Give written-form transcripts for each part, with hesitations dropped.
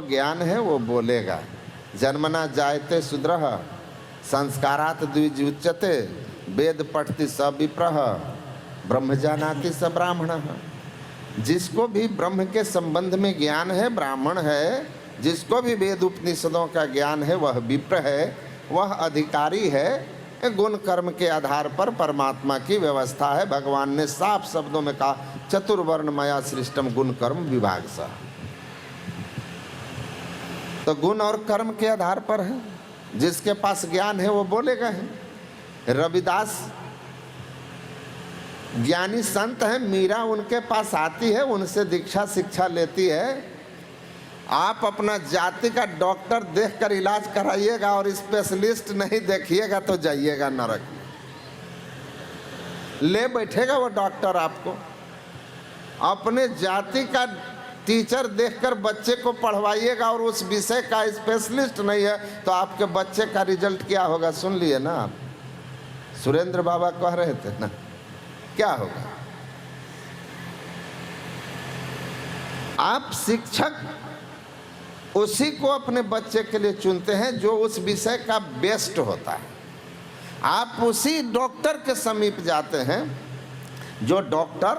ज्ञान है वो बोलेगा। जन्मना जायते शूद्रः संस्कारात् द्विजुच्यते वेद पठति स विप्रः ब्रह्म जानाति स ब्राह्मणः। जिसको भी ब्रह्म के संबंध में ज्ञान है ब्राह्मण है, जिसको भी वेद उपनिषदों का ज्ञान है वह विप्र है, वह अधिकारी है। गुण कर्म के आधार पर परमात्मा की व्यवस्था है। भगवान ने साफ शब्दों में कहा चतुर्वर्ण मया सृष्टम गुण कर्म विभाग सा। तो गुण और कर्म के आधार पर है। जिसके पास ज्ञान है वो बोलेगा है। रविदास ज्ञानी संत है, मीरा उनके पास आती है, उनसे दीक्षा शिक्षा लेती है। आप अपना जाति का डॉक्टर देखकर इलाज कराइएगा और स्पेशलिस्ट नहीं देखिएगा तो जाइएगा नरक में। ले बैठेगा वो डॉक्टर आपको। अपने जाति का टीचर देखकर बच्चे को पढ़वाइएगा और उस विषय का स्पेशलिस्ट नहीं है तो आपके बच्चे का रिजल्ट क्या होगा? सुन लिए ना आप, सुरेंद्र बाबा कह रहे थे ना, क्या होगा? आप शिक्षक उसी को अपने बच्चे के लिए चुनते हैं जो उस विषय का बेस्ट होता है। आप उसी डॉक्टर के समीप जाते हैं जो डॉक्टर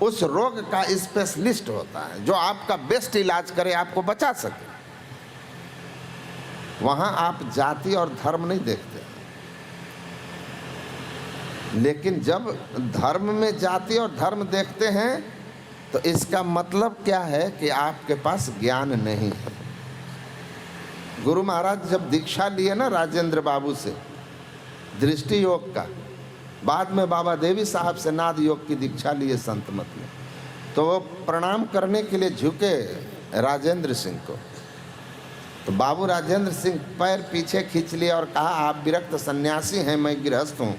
उस रोग का स्पेशलिस्ट होता है, जो आपका बेस्ट इलाज करे, आपको बचा सके। वहां आप जाति और धर्म नहीं देखते। लेकिन जब धर्म में जाति और धर्म देखते हैं तो इसका मतलब क्या है कि आपके पास ज्ञान नहीं है। गुरु महाराज जब दीक्षा लिए ना राजेंद्र बाबू से दृष्टि योग का, बाद में बाबा देवी साहब से नाद योग की दीक्षा लिए संत मत में, तो वो प्रणाम करने के लिए झुके राजेंद्र सिंह को। तो बाबू राजेंद्र सिंह पैर पीछे खींच लिए और कहा आप विरक्त सन्यासी हैं, मैं गृहस्थ हूँ,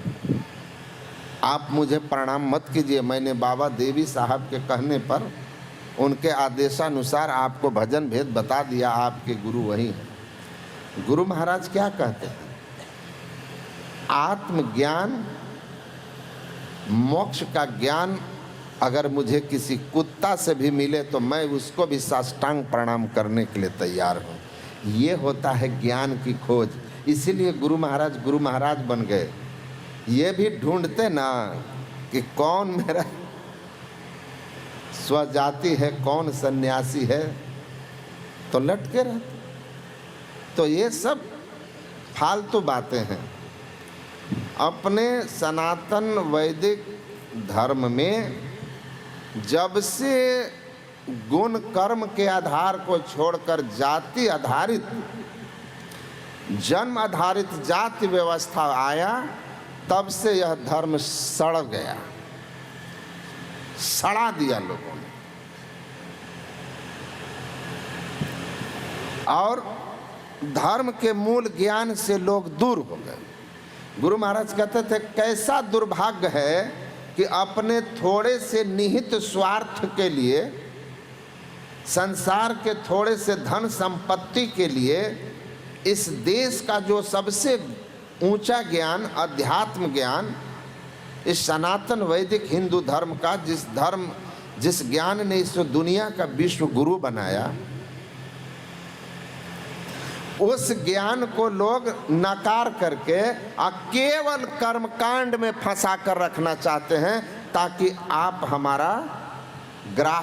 आप मुझे प्रणाम मत कीजिए। मैंने बाबा देवी साहब के कहने पर उनके आदेशानुसार आपको भजन भेद बता दिया, आपके गुरु वही हैं। गुरु महाराज क्या कहते हैं? आत्मज्ञान, मोक्ष का ज्ञान अगर मुझे किसी कुत्ता से भी मिले तो मैं उसको भी साष्टांग प्रणाम करने के लिए तैयार हूँ। ये होता है ज्ञान की खोज। इसीलिए गुरु महाराज बन गए। ये भी ढूंढते ना कि कौन मेरा स्वजाति है, कौन सन्यासी है, तो लटके रहते। तो ये सब फालतू बातें हैं। अपने सनातन वैदिक धर्म में जब से गुण कर्म के आधार को छोड़कर जाति आधारित, जन्म आधारित जाति व्यवस्था आया, तब से यह धर्म सड़ गया, सड़ा दिया लोगों ने। और धर्म के मूल ज्ञान से लोग दूर हो गए। गुरु महाराज कहते थे कैसा दुर्भाग्य है कि अपने थोड़े से निहित स्वार्थ के लिए, संसार के थोड़े से धन संपत्ति के लिए, इस देश का जो सबसे ऊंचा ज्ञान, अध्यात्म ज्ञान, इस सनातन वैदिक हिंदू धर्म का, जिस ज्ञान ने इस दुनिया का विश्व गुरु बनाया, उस ज्ञान को लोग नकार करके केवल कर्मकांड में फंसा कर रखना चाहते हैं ताकि आप हमारा ग्राहक